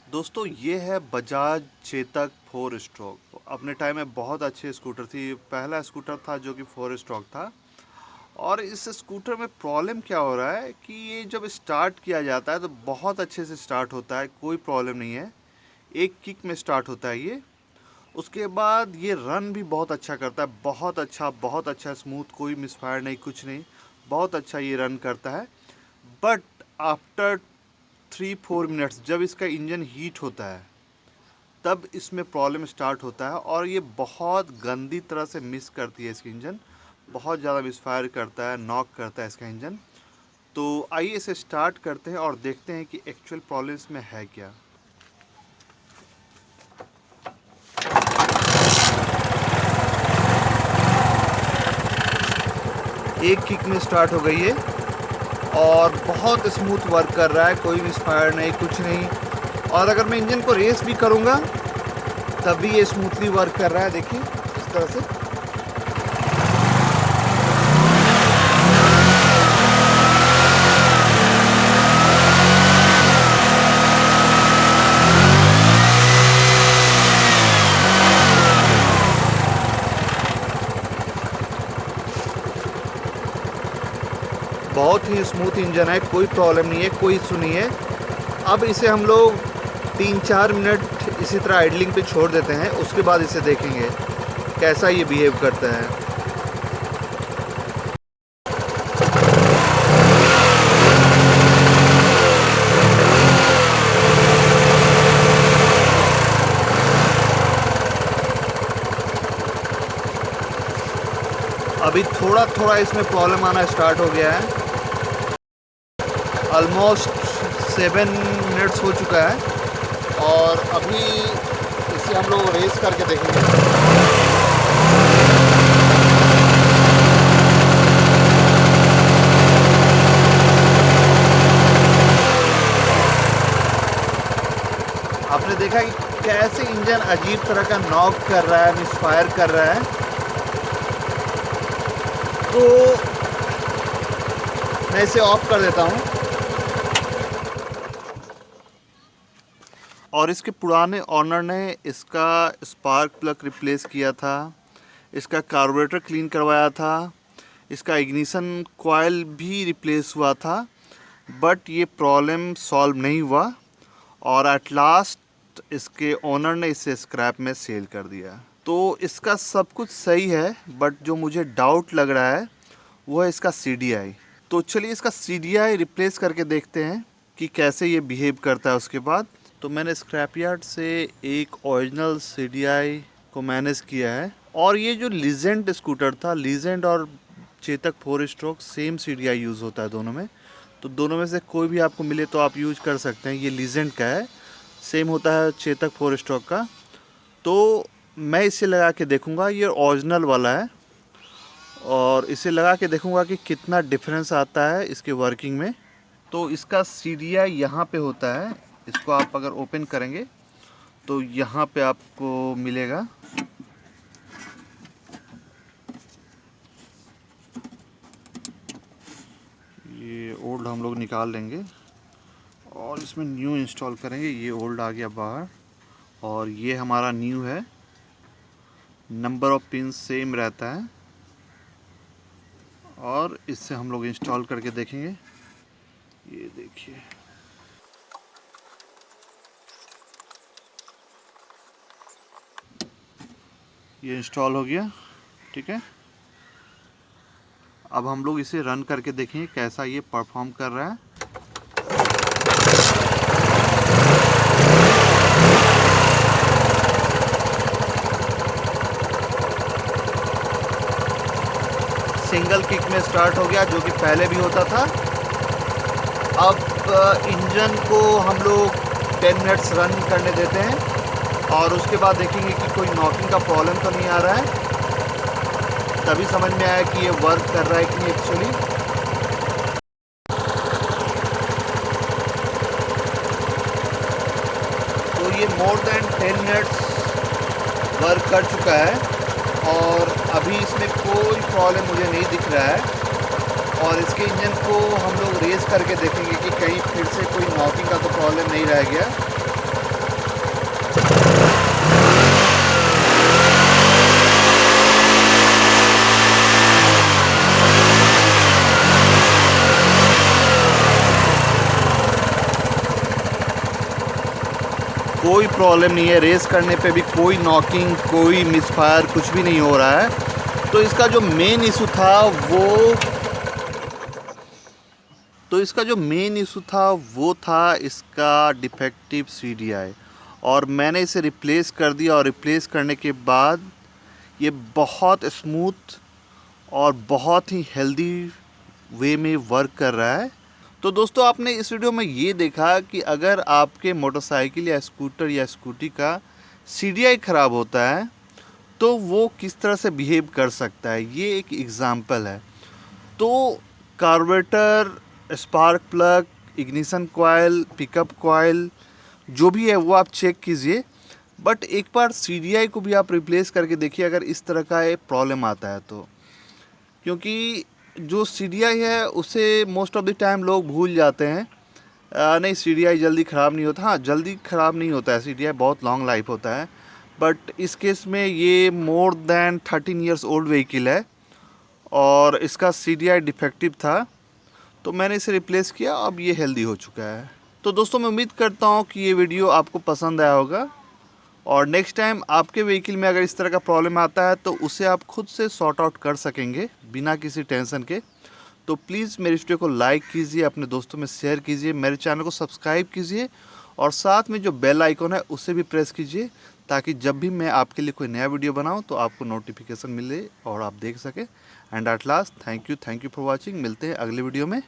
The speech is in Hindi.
दोस्तों ये है बजाज चेतक 4 स्ट्रोक। अपने टाइम में बहुत अच्छी स्कूटर थी। पहला स्कूटर था जो कि 4 स्ट्रोक था। और इस स्कूटर में प्रॉब्लम क्या हो रहा है कि ये जब स्टार्ट किया जाता है तो बहुत अच्छे से स्टार्ट होता है, कोई प्रॉब्लम नहीं है। एक किक में स्टार्ट होता है ये। उसके बाद ये रन भी बहुत अच्छा करता है, बहुत अच्छा स्मूथ, कोई मिसफायर नहीं, कुछ नहीं। बहुत अच्छा ये रन करता है। बट आफ्टर 3-4 मिनट्स जब इसका इंजन हीट होता है तब इसमें प्रॉब्लम स्टार्ट होता है और ये बहुत गंदी तरह से मिस करती है इसकी इंजन। बहुत ज़्यादा मिसफायर करता है, नॉक करता है इसका इंजन। तो आइए इसे स्टार्ट करते हैं और देखते हैं कि एक्चुअल प्रॉब्लम इसमें है क्या। एक किक में स्टार्ट हो गई है और बहुत स्मूथ वर्क कर रहा है, कोई मिसफायर नहीं, कुछ नहीं। और अगर मैं इंजन को रेस भी करूँगा तब भी ये स्मूथली वर्क कर रहा है, देखिए इस तरह से। बहुत ही स्मूथ इंजन है, कोई प्रॉब्लम नहीं है, कोई इशू नहीं है। अब इसे हम लोग 3-4 मिनट इसी तरह आइडलिंग पे छोड़ देते हैं, उसके बाद इसे देखेंगे कैसा ये बिहेव करता है। अभी थोड़ा थोड़ा इसमें प्रॉब्लम आना स्टार्ट हो गया है। ऑलमोस्ट 7 मिनट्स हो चुका है और अभी इसे हम लोग रेस करके देखेंगे। आपने देखा कि कैसे इंजन अजीब तरह का नॉक कर रहा है, मिसफायर कर रहा है। तो मैं इसे ऑफ कर देता हूँ। और इसके पुराने ओनर ने इसका स्पार्क प्लग रिप्लेस किया था, इसका कार्बोरेटर क्लीन करवाया था, इसका इग्निशन कॉइल भी रिप्लेस हुआ था। बट ये प्रॉब्लम सॉल्व नहीं हुआ और एट लास्ट इसके ओनर ने इसे स्क्रैप में सेल कर दिया। तो इसका सब कुछ सही है, बट जो मुझे डाउट लग रहा है वो है इसका CDI। तो चलिए इसका CDI रिप्लेस करके देखते हैं कि कैसे ये बिहेव करता है उसके बाद। तो मैंने स्क्रैप यार्ड से एक ओरिजिनल CDI को मैनेज किया है। और ये जो लीजेंड स्कूटर था, लीजेंड और Chetak 4 stroke same CDI use होता है दोनों में। तो दोनों में से कोई भी आपको मिले तो आप यूज कर सकते हैं। ये लीजेंड का है, सेम होता है चेतक 4 स्ट्रोक का। तो मैं इसे लगा के देखूंगा, ये ओरिजिनल वाला है, और इसे लगा के देखूंगा कि कितना डिफरेंस आता है इसके वर्किंग में। तो इसका CDI यहाँ पे होता है। इसको आप अगर ओपन करेंगे तो यहाँ पे आपको मिलेगा। ये ओल्ड हम लोग निकाल लेंगे और इसमें न्यू इंस्टॉल करेंगे। ये ओल्ड आ गया बाहर और ये हमारा न्यू है। नंबर ऑफ पिन सेम रहता है और इससे हम लोग इंस्टॉल करके देखेंगे। ये देखिए, ये इंस्टॉल हो गया। ठीक है, अब हम लोग इसे रन करके देखेंगे कैसा ये परफॉर्म कर रहा है। सिंगल किक में स्टार्ट हो गया, जो कि पहले भी होता था। अब इंजन को हम लोग 10 मिनट्स रन करने देते हैं और उसके बाद देखेंगे कि कोई नॉकिंग का प्रॉब्लम तो नहीं आ रहा है। तभी समझ में आया कि ये वर्क कर रहा है कि नहीं एक्चुअली। तो ये मोर देन 10 मिनट्स वर्क कर चुका है और अभी इसमें कोई प्रॉब्लम मुझे नहीं दिख रहा है। और इसके इंजन को हम लोग रेस करके देखेंगे कि कहीं फिर से कोई नॉकिंग का तो प्रॉब्लम नहीं रह गया। कोई प्रॉब्लम नहीं है, रेस करने पे भी कोई नॉकिंग, कोई मिसफायर कुछ भी नहीं हो रहा है। तो इसका जो मेन इशू था वो था इसका डिफेक्टिव CDI, और मैंने इसे रिप्लेस कर दिया। और रिप्लेस करने के बाद ये बहुत स्मूथ और बहुत ही हेल्दी वे में वर्क कर रहा है। तो दोस्तों, आपने इस वीडियो में ये देखा कि अगर आपके मोटरसाइकिल या स्कूटर या स्कूटी का CDI ख़राब होता है तो वो किस तरह से बिहेव कर सकता है, ये एक एग्ज़ाम्पल है। तो carburettor, spark plug, ignition coil, pickup coil जो भी है वो आप चेक कीजिए, बट एक बार CDI को भी आप रिप्लेस करके देखिए अगर इस तरह का एक प्रॉब्लम आता है तो। क्योंकि जो CDI है उसे मोस्ट ऑफ द टाइम लोग भूल जाते हैं। नहीं, CDI जल्दी ख़राब नहीं होता। हाँ, जल्दी ख़राब नहीं होता है, CDI बहुत लॉन्ग लाइफ होता है। बट इस केस में ये more than 13 years old vehicle है और इसका CDI डिफेक्टिव था, तो मैंने इसे रिप्लेस किया। अब ये हेल्दी हो चुका है। तो दोस्तों, मैं उम्मीद करता हूँ कि ये वीडियो आपको पसंद आया होगा, और नेक्स्ट टाइम आपके व्हीकल में अगर इस तरह का प्रॉब्लम आता है तो उसे आप खुद से सॉर्ट आउट कर सकेंगे बिना किसी टेंशन के। तो प्लीज़ मेरे वीडियो को लाइक कीजिए, अपने दोस्तों में शेयर कीजिए, मेरे चैनल को सब्सक्राइब कीजिए, और साथ में जो बेल आइकॉन है उसे भी प्रेस कीजिए, ताकि जब भी मैं आपके लिए कोई नया वीडियो बनाऊं तो आपको नोटिफिकेशन मिले और आप देख सकें। And at last, thank you for watching. मिलते हैं अगले वीडियो में।